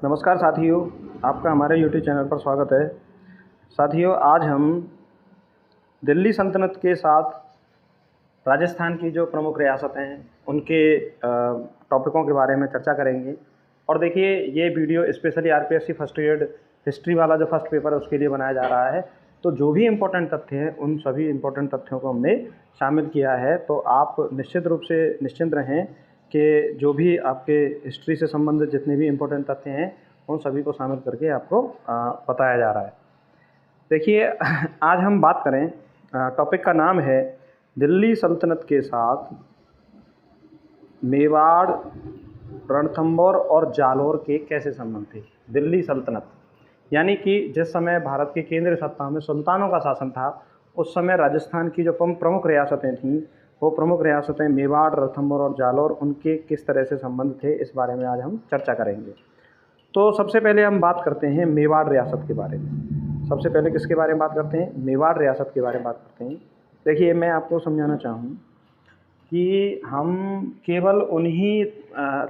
नमस्कार साथियों, आपका हमारे यूट्यूब चैनल पर स्वागत है। साथियों, आज हम दिल्ली सल्तनत के साथ राजस्थान की जो प्रमुख रियासतें हैं उनके टॉपिकों के बारे में चर्चा करेंगे। और देखिए, ये video specially RPSC first year history वाला जो फर्स्ट पेपर है उसके लिए बनाया जा रहा है। तो जो भी इम्पोर्टेंट तथ्य हैं उन सभी इम्पोर्टेंट तथ्यों को हमने शामिल किया है। तो आप निश्चित रूप से निश्चिंत रहें कि जो भी आपके हिस्ट्री से संबंधित जितने भी इम्पोर्टेंट तथ्य हैं उन सभी को शामिल करके आपको बताया जा रहा है। देखिए, आज हम बात करें, टॉपिक का नाम है दिल्ली सल्तनत के साथ मेवाड़, रणथंभौर और जालौर के कैसे संबंध थे। दिल्ली सल्तनत यानी कि जिस समय भारत की केंद्रीय सत्ता में सुल्तानों का शासन था, उस समय राजस्थान की जो प्रमुख रियासतें थीं, वो प्रमुख रियासतें मेवाड़, रणथंभौर और जालौर, उनके किस तरह से संबंध थे, इस बारे में आज हम चर्चा करेंगे। तो सबसे पहले हम बात करते हैं मेवाड़ रियासत के बारे में। सबसे पहले किसके बारे में बात करते हैं? मेवाड़ रियासत के बारे में बात करते हैं। देखिए, मैं आपको समझाना चाहूँ कि हम केवल उन्हीं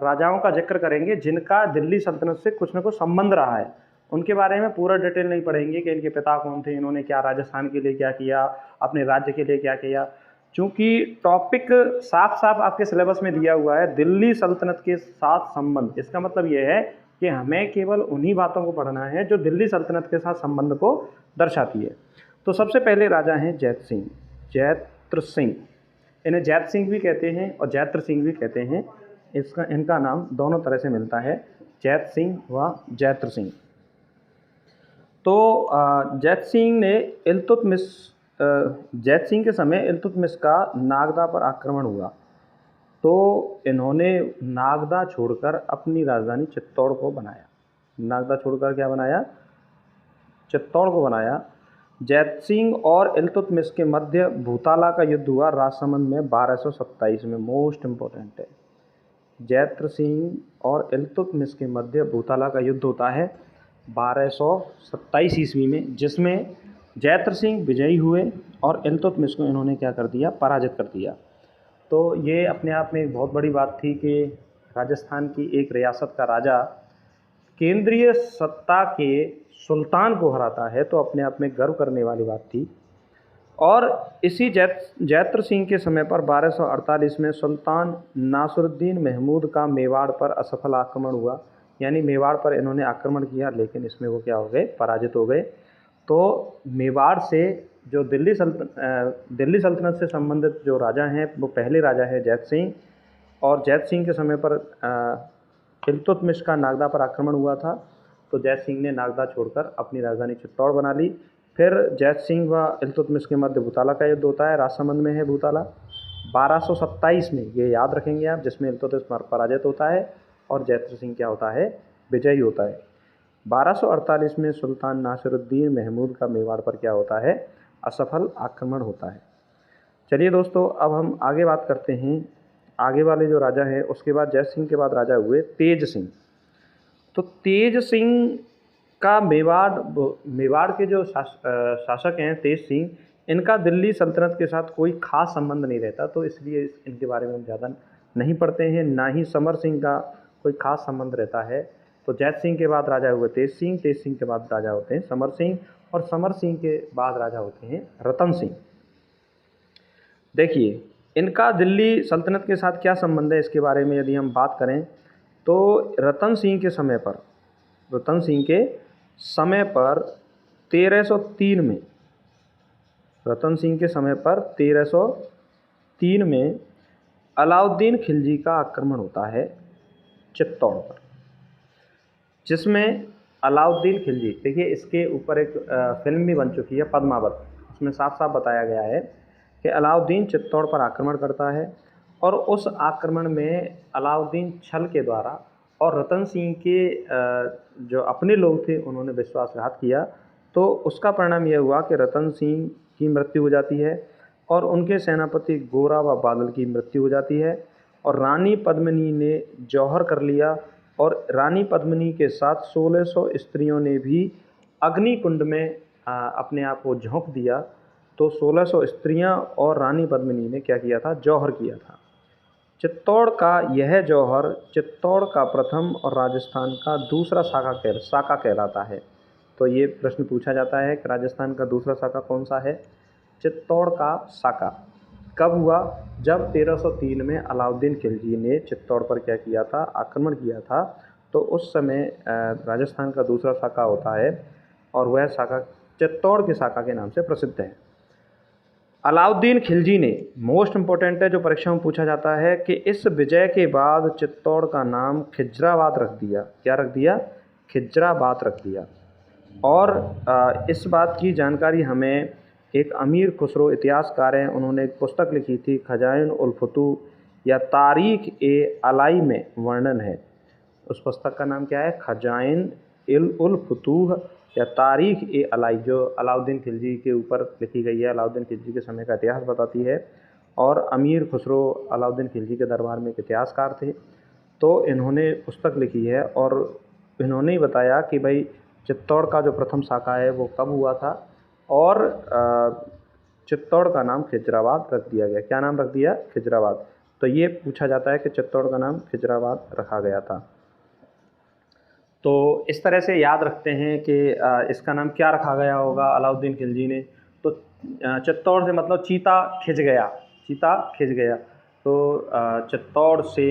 राजाओं का जिक्र करेंगे जिनका दिल्ली सल्तनत से कुछ न कुछ संबंध रहा है। उनके बारे में पूरा डिटेल नहीं पढ़ेंगे कि इनके पिता कौन थे, इन्होंने क्या राजस्थान के लिए क्या किया, अपने राज्य के लिए क्या किया। चूँकि टॉपिक साफ साफ आपके सिलेबस में दिया हुआ है, दिल्ली सल्तनत के साथ संबंध। इसका मतलब ये है कि हमें केवल उन्हीं बातों को पढ़ना है जो दिल्ली सल्तनत के साथ संबंध को दर्शाती है। तो सबसे पहले राजा हैं जैत सिंह, जैत्र सिंह। इन्हें जैत सिंह भी कहते हैं और जैत्र सिंह भी कहते हैं। इनका नाम दोनों तरह से मिलता है, जैत सिंह व जैत्र सिंह। तो जैत सिंह ने जैत सिंह के समय इल्तुतमिश का नागदा पर आक्रमण हुआ, तो इन्होंने नागदा छोड़कर अपनी राजधानी चित्तौड़ को बनाया। नागदा छोड़कर क्या बनाया? चित्तौड़ को बनाया। जैत सिंह और इल्तुतमिश के मध्य भूताला का युद्ध हुआ राजसमंद में 1227 में। मोस्ट इम्पोर्टेंट है, जैत्र सिंह और इल्तुतमिश के मध्य भूताला का युद्ध होता है 1227 ईस्वी में, जिसमें जैत्र सिंह विजयी हुए और इल्तुतमिश को इन्होंने क्या कर दिया? पराजित कर दिया। तो ये अपने आप में एक बहुत बड़ी बात थी कि राजस्थान की एक रियासत का राजा केंद्रीय सत्ता के सुल्तान को हराता है, तो अपने आप में गर्व करने वाली बात थी। और इसी जैत्र सिंह के समय पर 1248 में सुल्तान नासिरुद्दीन महमूद का मेवाड़ पर असफल आक्रमण हुआ। यानी मेवाड़ पर इन्होंने आक्रमण किया, लेकिन इसमें वो क्या हो गए? पराजित हो गए। तो मेवाड़ से जो दिल्ली सल्तनत से संबंधित जो राजा हैं, वो पहले राजा है जैत सिंह। और जैत सिंह के समय पर इल्तुतमिश का नागदा पर आक्रमण हुआ था, तो जैत सिंह ने नागदा छोड़कर अपनी राजधानी चित्तौड़ बना ली। फिर जैत सिंह व इल्तुतमिश के मध्य भूताला का युद्ध होता है, राजसमंद में है भूताला 1227 में, ये याद रखेंगे आप, जिसमें इल्तुतमिश पराजित होता है और जैत्र सिंह क्या होता है? विजयी होता है। 1248 में सुल्तान नासिरुद्दीन महमूद का मेवाड़ पर क्या होता है? असफल आक्रमण होता है। चलिए दोस्तों, अब हम आगे बात करते हैं। आगे वाले जो राजा हैं, उसके बाद जैत सिंह के बाद राजा हुए तेज सिंह। तो तेज सिंह का मेवाड़ के जो शासक हैं तेज सिंह, इनका दिल्ली सल्तनत के साथ कोई खास संबंध नहीं रहता, तो इसलिए इनके बारे में हम ज़्यादा नहीं पढ़ते हैं। ना ही समर सिंह का कोई खास संबंध रहता है। तो जैत सिंह के बाद राजा हुए तेज सिंह, तेज सिंह के बाद राजा होते हैं समर सिंह, और समर सिंह के बाद राजा होते हैं रतन सिंह। देखिए, इनका दिल्ली सल्तनत के साथ क्या संबंध है, इसके बारे में यदि हम बात करें तो रतन सिंह के समय पर 1303 में, रतन सिंह के समय पर 1303 में अलाउद्दीन खिलजी का आक्रमण होता है चित्तौड़ पर, जिसमें अलाउद्दीन खिलजी, देखिए इसके ऊपर एक फिल्म भी बन चुकी है पद्मावत, उसमें साफ साफ बताया गया है कि अलाउद्दीन चित्तौड़ पर आक्रमण करता है और उस आक्रमण में अलाउद्दीन छल के द्वारा और रतन सिंह के जो अपने लोग थे उन्होंने विश्वासघात किया। तो उसका परिणाम यह हुआ कि रतन सिंह की मृत्यु हो जाती है और उनके सेनापति गोरा व बादल की मृत्यु हो जाती है, और रानी पद्मिनी ने जौहर कर लिया। और रानी पद्मिनी के साथ 1600 स्त्रियों ने भी अग्निकुंड में अपने आप को झोंक दिया। तो 1600 स्त्रियां और रानी पद्मिनी ने क्या किया था? जौहर किया था। चित्तौड़ का यह जौहर चित्तौड़ का प्रथम और राजस्थान का दूसरा साका कहलाता है। तो ये प्रश्न पूछा जाता है कि राजस्थान का दूसरा साका कौन सा है? चित्तौड़ का साका। कब हुआ? जब 1303 में अलाउद्दीन खिलजी ने चित्तौड़ पर क्या किया था? आक्रमण किया था। तो उस समय राजस्थान का दूसरा साका होता है और वह साका चित्तौड़ के साका के नाम से प्रसिद्ध है। अलाउद्दीन खिलजी ने, मोस्ट इम्पोर्टेंट है जो परीक्षा में पूछा जाता है, कि इस विजय के बाद चित्तौड़ का नाम खिजराबाद रख दिया। क्या रख दिया? खिजराबाद रख दिया। और इस बात की जानकारी हमें एक अमीर खुसरो इतिहासकार हैं, उन्होंने एक पुस्तक लिखी थी, खजाइन उल फतूह या तारीख ए अलाई में वर्णन है। उस पुस्तक का नाम क्या है? खजाइन उल फतूह या तारीख ए अलाई, जो अलाउद्दीन खिलजी के ऊपर लिखी गई है। अलाउद्दीन खिलजी के समय का इतिहास बताती है। और अमीर खुसरो अलाउद्दीन खिलजी के दरबार में एक इतिहासकार थे, तो इन्होंने पुस्तक लिखी है और इन्होंने ही बताया कि भाई चित्तौड़ का जो प्रथम साका है वो कब हुआ था, और चित्तौड़ का नाम खिजराबाद रख दिया गया। क्या नाम रख दिया? खिजराबाद। तो ये पूछा जाता है कि चित्तौड़ का नाम खिजराबाद रखा गया था। तो इस तरह से याद रखते हैं कि इसका नाम क्या रखा गया होगा अलाउद्दीन खिलजी ने। तो चित्तौड़ से मतलब चीता खिंच गया, चीता खिंच गया। तो चित्तौड़ से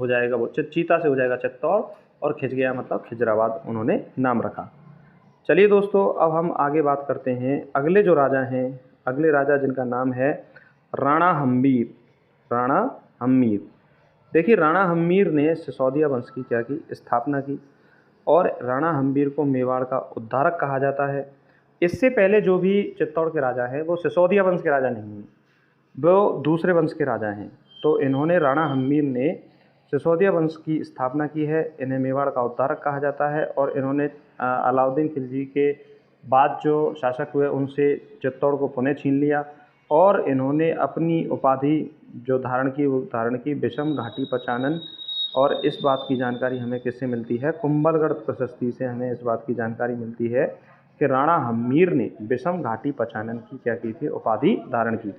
हो जाएगा वो चीता से हो जाएगा चित्तौड़, और खिंच गया मतलब खिजराबाद उन्होंने नाम रखा। चलिए दोस्तों, अब हम आगे बात करते हैं अगले जो राजा हैं, अगले राजा जिनका नाम है राणा हम्मीर। राणा हम्मीर। देखिए, राणा हम्मीर ने सिसोदिया वंश की क्या की? स्थापना की। और राणा हम्मीर को मेवाड़ का उद्धारक कहा जाता है। इससे पहले जो भी चित्तौड़ के राजा हैं वो सिसोदिया वंश के राजा नहीं हैं, वो दूसरे वंश के राजा हैं। तो इन्होंने, राणा हम्मीर ने सिसोदिया वंश की स्थापना की है। इन्हें मेवाड़ का उद्धारक कहा जाता है। और इन्होंने अलाउद्दीन खिलजी के बाद जो शासक हुए उनसे चित्तौड़ को पुनः छीन लिया, और इन्होंने अपनी उपाधि जो धारण की वो धारण की विषम घाटी पचानन। और इस बात की जानकारी हमें किससे मिलती है? कुंभलगढ़ प्रशस्ति से हमें इस बात की जानकारी मिलती है कि राणा हम्मीर ने विषम घाटी पचानन की क्या की थी? उपाधि धारण की थी।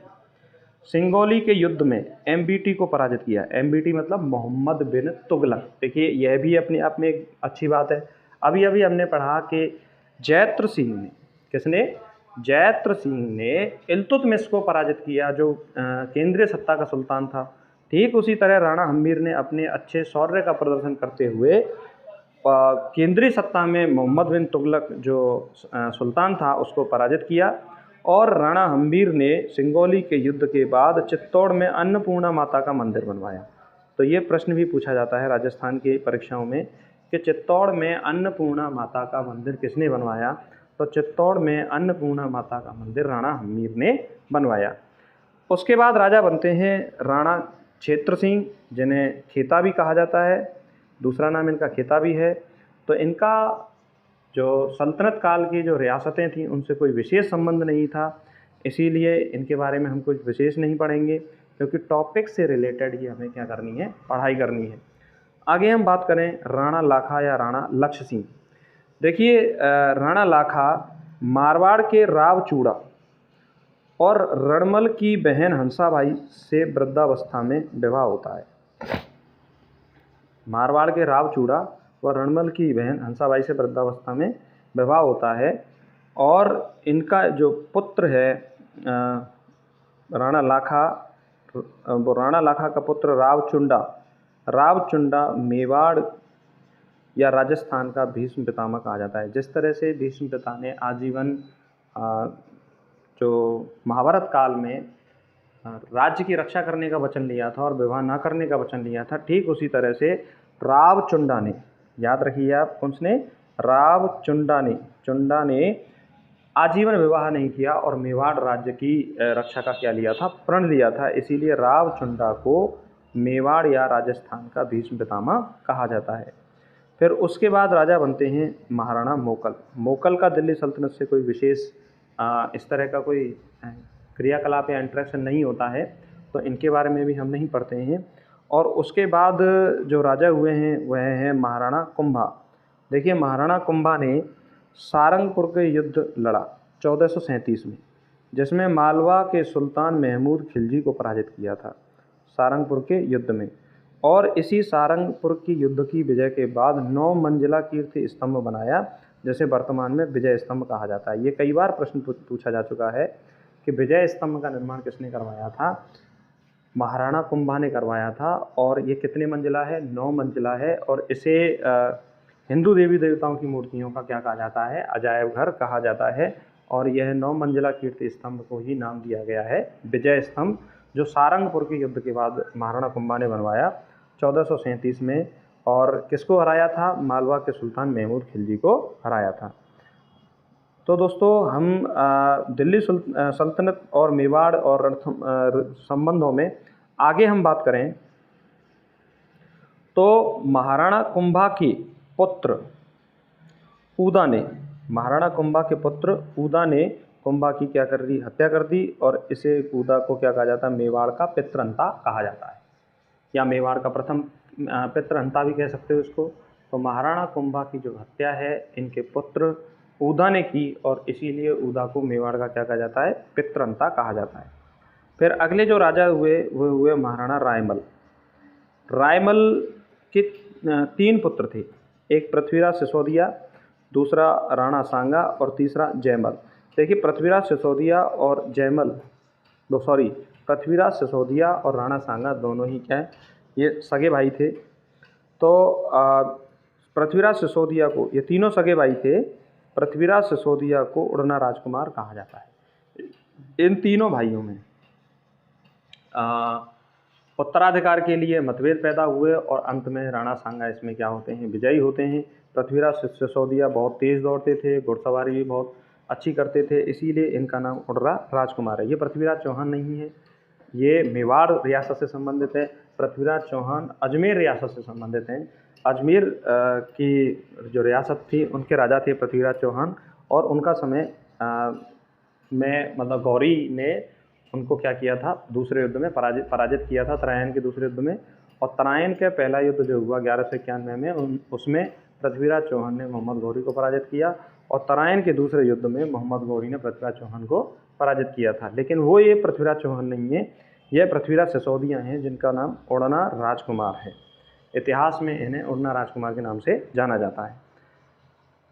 सिंगोली के युद्ध में एमबीटी को पराजित किया। एमबीटी मतलब मोहम्मद बिन तुगलक। देखिए, यह भी अपने आप में एक अच्छी बात है। अभी अभी हमने पढ़ा कि जैत्र सिंह ने, किसने? जैत्र सिंह ने इल्तुतमिश को पराजित किया, जो केंद्रीय सत्ता का सुल्तान था। ठीक उसी तरह राणा हम्मीर ने अपने अच्छे शौर्य का प्रदर्शन करते हुए केंद्रीय सत्ता में मोहम्मद बिन तुगलक जो सुल्तान था उसको पराजित किया। और राणा हम्मीर ने सिंगोली के युद्ध के बाद चित्तौड़ में अन्नपूर्णा माता का मंदिर बनवाया। तो ये प्रश्न भी पूछा जाता है राजस्थान की परीक्षाओं में कि चित्तौड़ में अन्नपूर्णा माता का मंदिर किसने बनवाया? तो चित्तौड़ में अन्नपूर्णा माता का मंदिर राणा हम्मीर ने बनवाया। उसके बाद राजा बनते हैं राणा क्षेत्र सिंह, जिन्हें खेता भी कहा जाता है, दूसरा नाम इनका खेता भी है। तो इनका जो सल्तनत काल की जो रियासतें थीं उनसे कोई विशेष संबंध नहीं था, इसीलिए इनके बारे में हम कुछ विशेष नहीं पढ़ेंगे, क्योंकि टॉपिक से रिलेटेड ही हमें क्या करनी है? पढ़ाई करनी है। आगे हम बात करें राणा लाखा या राणा लक्ष्य सिंह। देखिए, राणा लाखा मारवाड़ के रावचूड़ा और रणमल की बहन हंसाबाई से वृद्धावस्था में विवाह होता है। मारवाड़ के रावचूड़ा व रणमल की बहन हंसाबाई से वृद्धावस्था में विवाह होता है। और इनका जो पुत्र है राणा लाखा, वो राणा लाखा का पुत्र रावचुंडा मेवाड़ या राजस्थान का भीष्म पितामह कहा जाता है। जिस तरह से भीष्म पिता ने आजीवन जो महाभारत काल में राज्य की रक्षा करने का वचन लिया था और विवाह न करने का वचन लिया था, ठीक उसी तरह से रावचुंडा ने, याद रखिए आप, उसने चुंडा ने आजीवन विवाह नहीं किया और मेवाड़ राज्य की रक्षा का क्या लिया था? प्रण लिया था। इसीलिए रावचुंडा को मेवाड़ या राजस्थान का भीष्म पितामह कहा जाता है। फिर उसके बाद राजा बनते हैं महाराणा मोकल। मोकल का दिल्ली सल्तनत से कोई विशेष इस तरह का कोई क्रियाकलाप या इंटरेक्शन नहीं होता है, तो इनके बारे में भी हम नहीं पढ़ते हैं। और उसके बाद जो राजा हुए हैं वह हैं महाराणा कुंभा। देखिए, महाराणा कुंभा ने सारंगपुर के युद्ध लड़ा 1437 में, जिसमें मालवा के सुल्तान महमूद खिलजी को पराजित किया था। सारंगपुर के युद्ध में। और इसी सारंगपुर की युद्ध की विजय के बाद 9 मंजिला कीर्ति स्तंभ बनाया, जिसे वर्तमान में विजय स्तंभ कहा जाता है। ये कई बार प्रश्न पूछा जा चुका है कि विजय स्तंभ का निर्माण किसने करवाया था। महाराणा कुंभा ने करवाया था। और ये कितने मंजिला है, 9 मंजिला है। और इसे हिंदू देवी देवताओं की मूर्तियों का क्या कहा जाता है, अजायब घर कहा जाता है। और यह 9 मंजिला कीर्ति स्तंभ को ही नाम दिया गया है विजय स्तंभ, जो सारंगपुर के युद्ध के बाद महाराणा कुंभा ने बनवाया 1437 में। और किसको हराया था, मालवा के सुल्तान महमूद खिलजी को हराया था। तो दोस्तों हम दिल्ली सल्तनत और मेवाड़ और संबंधों में आगे हम बात करें तो महाराणा कुंभा के पुत्र उदा ने, महाराणा कुंभा के पुत्र उदा ने कुंभा की क्या कर दी, हत्या कर दी। और इसे उदा को क्या कहा जाता है, मेवाड़ का पितृहंता कहा जाता है, या मेवाड़ का प्रथम पितृहंता भी कह सकते हो इसको। तो महाराणा कुंभा की जो हत्या है इनके पुत्र उदा ने की, और इसीलिए उदा को मेवाड़ का क्या कहा जाता है, पितृहंता कहा जाता है। फिर अगले जो राजा हुए वो हुए महाराणा रायमल। रायमल के 3 पुत्र थे, एक पृथ्वीराज सिसोदिया, दूसरा राणा सांगा और तीसरा जयमल। देखिए पृथ्वीराज सिसोदिया और पृथ्वीराज सिसोदिया और राणा सांगा दोनों ही क्या है, ये सगे भाई थे। तो पृथ्वीराज सिसोदिया को, ये तीनों सगे भाई थे, पृथ्वीराज सिसोदिया को उड़ना राजकुमार कहा जाता है। इन तीनों भाइयों में उत्तराधिकार के लिए मतभेद पैदा हुए और अंत में राणा सांगा इसमें क्या होते हैं, विजयी होते हैं। पृथ्वीराज सिसोदिया बहुत तेज़ दौड़ते थे, घुड़सवारी भी बहुत अच्छी करते थे, इसीलिए इनका नाम उड़ना राजकुमार है। ये पृथ्वीराज चौहान नहीं है, ये मेवाड़ रियासत से संबंधित है। पृथ्वीराज चौहान अजमेर रियासत से संबंधित हैं। अजमेर की जो रियासत थी उनके राजा थे पृथ्वीराज चौहान, और उनका समय में मतलब गौरी ने उनको क्या किया था, दूसरे युद्ध में पराजित किया था, तराइन के दूसरे युद्ध में। और तराइन का पहला युद्ध जो हुआ 1191 में, उसमें पृथ्वीराज चौहान ने मोहम्मद गौरी को पराजित किया, और तराइन के दूसरे युद्ध में मोहम्मद गौरी ने पृथ्वीराज चौहान को पराजित किया था। लेकिन वो ये पृथ्वीराज चौहान नहीं है, यह पृथ्वीराज सिसोदिया हैं, जिनका नाम उड़ना राजकुमार है। इतिहास में इन्हें उड़ना राजकुमार के नाम से जाना जाता है।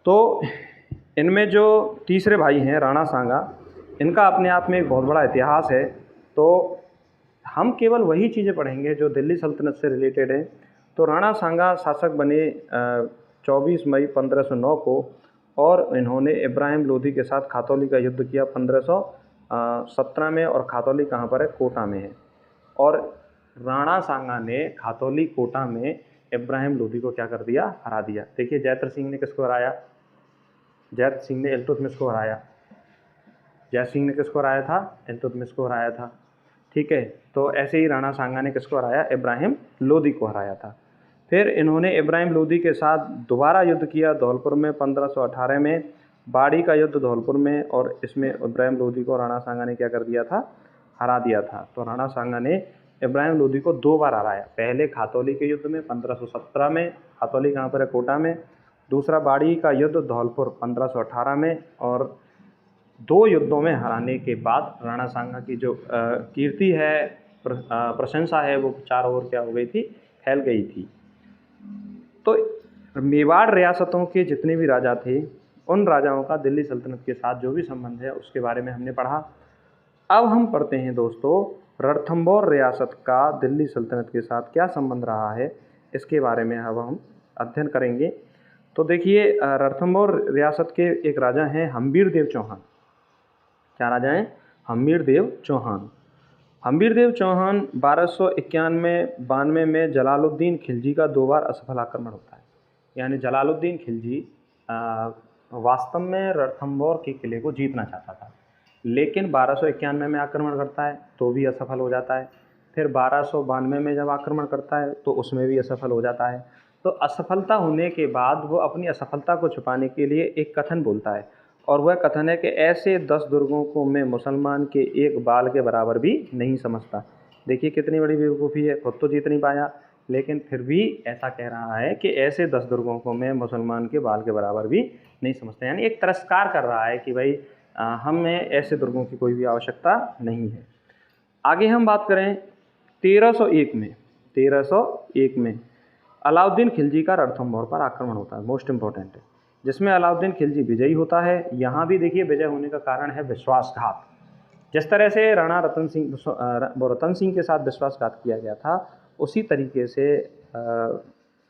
तो इनमें जो तीसरे भाई हैं राणा सांगा, इनका अपने आप में एक बहुत बड़ा इतिहास है। तो हम केवल वही चीज़ें पढ़ेंगे जो दिल्ली सल्तनत से रिलेटेड है। तो राणा सांगा शासक बने 24 मई 1509 को, और इन्होंने इब्राहिम लोधी के साथ खातौली का युद्ध किया 1517 में। और खातौली कहाँ पर है, कोटा में है। और राणा सांगा ने खातौली कोटा में इब्राहिम लोधी को क्या कर दिया, हरा दिया। देखिए जयद्रथ सिंह ने किसको हराया, जयद्रथ सिंह ने इल्तुतमिश को हराया। जय सिंह ने किसको हराया था, इल्तुतमिश को हराया था। ठीक है, तो ऐसे ही राणा सांगा ने किसको हराया, इब्राहिम लोधी को हराया था। फिर इन्होंने इब्राहिम लोधी के साथ दोबारा युद्ध किया धौलपुर में 1518 में, बाड़ी का युद्ध धौलपुर में, और इसमें इब्राहिम लोधी को राणा सांगा ने क्या कर दिया था, हरा दिया था। तो राणा सांगा ने इब्राहिम लोधी को 2 बार हराया, पहले खातौली के युद्ध में 1517 में, खातौली कहाँ पर है, कोटा में। दूसरा बाड़ी का युद्ध धौलपुर 1518 में। और 2 युद्धों में हराने के बाद राणा सांगा की जो कीर्ति है, प्रशंसा है, वो चारों ओर क्या हो गई थी, फैल गई थी। तो मेवाड़ रियासतों के जितने भी राजा थे, उन राजाओं का दिल्ली सल्तनत के साथ जो भी संबंध है उसके बारे में हमने पढ़ा। अब हम पढ़ते हैं दोस्तों रणथंभौर रियासत का दिल्ली सल्तनत के साथ क्या संबंध रहा है, इसके बारे में अब हम अध्ययन करेंगे। तो देखिए रणथंभौर रियासत के एक राजा हैं हम्बीर देव चौहान। क्या राजा हैं, हम्बीर देव चौहान। हम्बीर देव चौहान 1291-92 में जलालुद्दीन खिलजी का 2 बार असफल आक्रमण होता है। यानी जलालुद्दीन खिलजी वास्तव में रणथंभौर के किले को जीतना चाहता था, लेकिन 1291 में आक्रमण करता है तो भी असफल हो जाता है। फिर 1292 में जब आक्रमण करता है तो उसमें भी असफल हो जाता है। तो असफलता होने के बाद वो अपनी असफलता को छुपाने के लिए एक कथन बोलता है, और वह कथन है कि ऐसे 10 दुर्गों को मैं मुसलमान के एक बाल के बराबर भी नहीं समझता। देखिए कितनी बड़ी बेवकूफ़ी है, खुद तो जीत नहीं पाया, लेकिन फिर भी ऐसा कह रहा है कि ऐसे 10 दुर्गों को मैं मुसलमान के बाल के बराबर भी नहीं समझता। यानी एक तिरस्कार कर रहा है कि भाई हमें ऐसे दुर्गों की कोई भी आवश्यकता नहीं है। आगे हम बात करें 1301 में अलाउद्दीन खिलजी का रणथंभौर पर आक्रमण होता है, मोस्ट इम्पोर्टेंट है, जिसमें अलाउद्दीन खिलजी विजयी होता है। यहाँ भी देखिए विजय होने का कारण है विश्वासघात। जिस तरह से राणा रतन सिंह के साथ विश्वासघात किया गया था, उसी तरीके से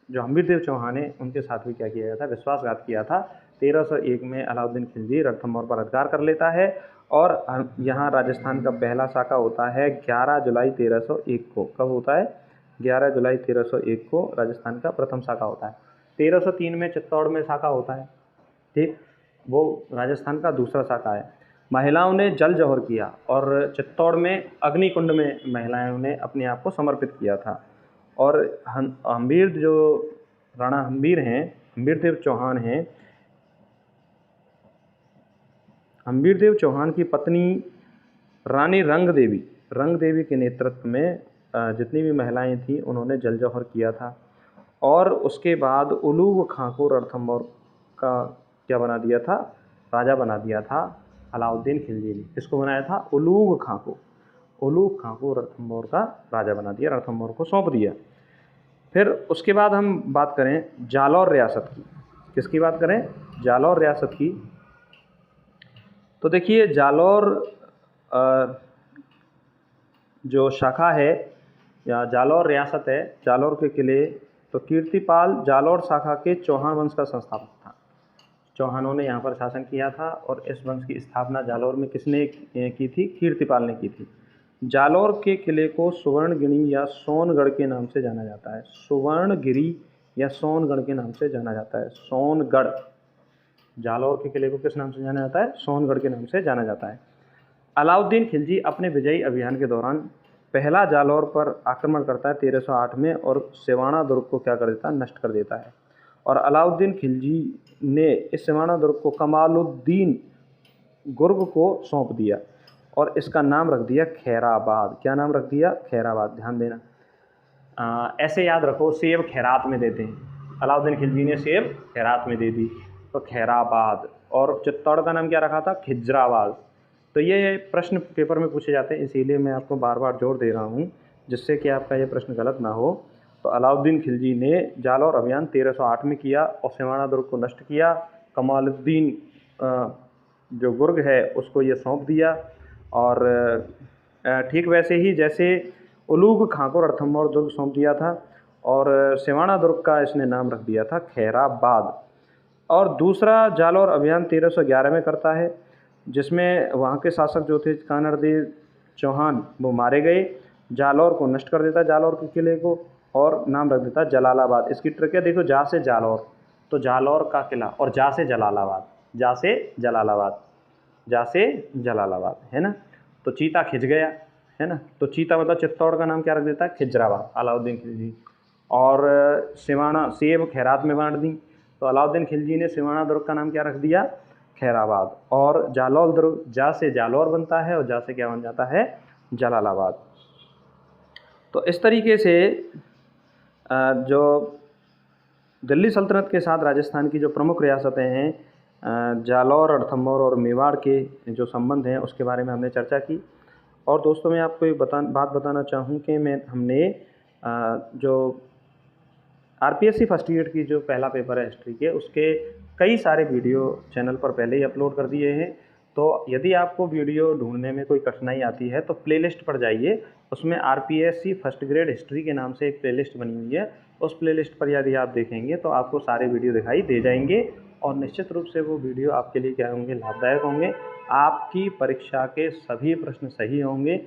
जो हम्बीरदेव चौहान है उनके साथ भी क्या किया गया था, विश्वासघात किया था। 1301 में अलाउद्दीन खिलजी रणथंभौर पर अधिकार कर लेता है और यहाँ राजस्थान का पहला साका होता है 11 जुलाई 1301 को। कब होता है? 11 जुलाई 1301 को राजस्थान का प्रथम साका होता है। 1303 में चित्तौड़ में साका होता है, ठीक, वो राजस्थान का दूसरा साका है। महिलाओं ने जल जौहर किया और चित्तौड़ में अग्निकुंड में महिलाओं ने अपने आप को समर्पित किया था। और हम्बीर जो राणा हम्बीर हैं, हम्बीरदेव चौहान हैं, हम्बीरदेव चौहान की पत्नी रानी रंग देवी के नेतृत्व में जितनी भी महिलाएं थीं उन्होंने जल जौहर किया था। और उसके बाद उलूग खां को रणथंभौर का क्या बना दिया था, राजा बना दिया था अलाउद्दीन खिलजी ने। किसको बनाया था? उलूग खां को रणथंभौर का राजा बना दिया, रणथंभौर को सौंप दिया। फिर उसके बाद हम बात करें जालौर रियासत की। किसकी बात करें? जालौर रियासत की। तो देखिए जालौर जो शाखा है या जालौर रियासत है, जालौर के किले, तो कीर्तिपाल जालौर शाखा के चौहान वंश का संस्थापक था। चौहानों ने यहाँ पर शासन किया था और इस वंश की स्थापना जालौर में किसने की थी? कीर्तिपाल ने की थी। जालौर के किले को सुवर्णगिरी या सोनगढ़ के नाम से जाना जाता है। सुवर्णगिरी या सोनगढ़ के नाम से जाना जाता है। सोनगढ़, जालौर के किले को किस नाम से जाना जाता है? सोनगढ़ के नाम से जाना जाता है। अलाउद्दीन खिलजी अपने विजयी अभियान के दौरान पहला जालौर पर आक्रमण करता है 1308 में और सिवाना दुर्ग को क्या कर देता है? नष्ट कर देता है। और अलाउद्दीन खिलजी ने इस सिवाना दुर्ग को कमालुद्दीन गुर्ग को सौंप दिया और इसका नाम रख दिया खैराबाद। क्या नाम रख दिया? खैराबाद। ध्यान देना, ऐसे याद रखो, सेब खैरात में देते हैं। अलाउद्दीन खिलजी ने सेब खैरात में दे दी तो खैराबाद। और चित्तौड़ का नाम क्या रखा था? खिजराबाद। तो ये प्रश्न पेपर में पूछे जाते हैं, इसीलिए मैं आपको बार बार जोर दे रहा हूँ जिससे कि आपका ये प्रश्न गलत ना हो। तो अलाउद्दीन खिलजी ने जालौर अभियान 1308 में किया और सिवाना दुर्ग को नष्ट किया। कमालुद्दीन जो गुर्ग है उसको ये सौंप दिया। और ठीक वैसे ही जैसे उलूग खां को रणथंभौर दुर्ग सौंप दिया था और सिवाना दुर्ग का इसने नाम रख दिया था खैराबाद। और दूसरा जालौर अभियान 1311 में करता है, जिसमें वहाँ के शासक जो थे कानरदेव चौहान, वो मारे गए। जालौर को नष्ट कर देता, जालौर के किले को, और नाम रख देता जलालाबाद। इसकी ट्रिक है, देखो, जा से जालौर, तो जालौर का किला, और जा से जलालाबाद, जा से जलालाबाद, जा से जलालाबाद, है ना। तो चीता खिंच गया, है ना। तो चीता मतलब चित्तौड़ का नाम क्या रख देता है? खिजराबाद, अलाउद्दीन खिलजी। और सिवाना सेब खैरात में बांट दी, तो अलाउद्दीन खिलजी ने सिवाना दुर्ग का नाम क्या रख दिया? खैराबाद। और जालौर दुर्ग, जा से जालौर बनता है और जा से क्या बन जाता है? जलालाबाद। तो इस तरीके से जो दिल्ली सल्तनत के साथ राजस्थान की जो प्रमुख रियासतें हैं, जालौर, रणथंभौर और मेवाड़ के जो संबंध हैं उसके बारे में हमने चर्चा की। और दोस्तों, मैं आपको एक बात बताना चाहूँ कि हमने जो आरपीएससी फर्स्ट ईयर की जो पहला पेपर है हिस्ट्री के, उसके कई सारे वीडियो चैनल पर पहले ही अपलोड कर दिए हैं। तो यदि आपको वीडियो ढूंढने में कोई कठिनाई आती है तो प्लेलिस्ट पर जाइए, उसमें आरपीएससी फर्स्ट ग्रेड हिस्ट्री के नाम से एक प्लेलिस्ट बनी हुई है। उस प्लेलिस्ट पर यदि आप देखेंगे तो आपको सारे वीडियो दिखाई दे जाएंगे और निश्चित रूप से वो वीडियो आपके लिए क्या होंगे? लाभदायक होंगे। आपकी परीक्षा के सभी प्रश्न सही होंगे।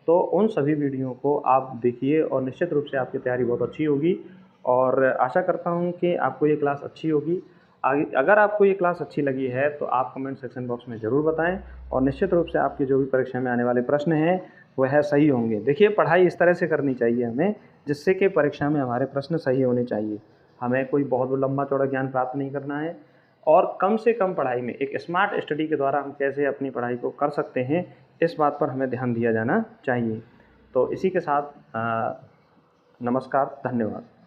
तो उन सभी वीडियो को आप देखिए और निश्चित रूप से आपकी तैयारी बहुत अच्छी होगी। और आशा करता हूँ कि आपको ये क्लास अच्छी होगी। अगर आपको ये क्लास अच्छी लगी है तो आप कमेंट सेक्शन बॉक्स में ज़रूर बताएं और निश्चित रूप से आपकी जो भी परीक्षा में आने वाले प्रश्न हैं वह सही होंगे। देखिए, पढ़ाई इस तरह से करनी चाहिए हमें जिससे कि परीक्षा में हमारे प्रश्न सही होने चाहिए। हमें कोई बहुत लंबा चौड़ा ज्ञान प्राप्त नहीं करना है और कम से कम पढ़ाई में एक स्मार्ट स्टडी के द्वारा हम कैसे अपनी पढ़ाई को कर सकते हैं, इस बात पर हमें ध्यान दिया जाना चाहिए। तो इसी के साथ नमस्कार, धन्यवाद।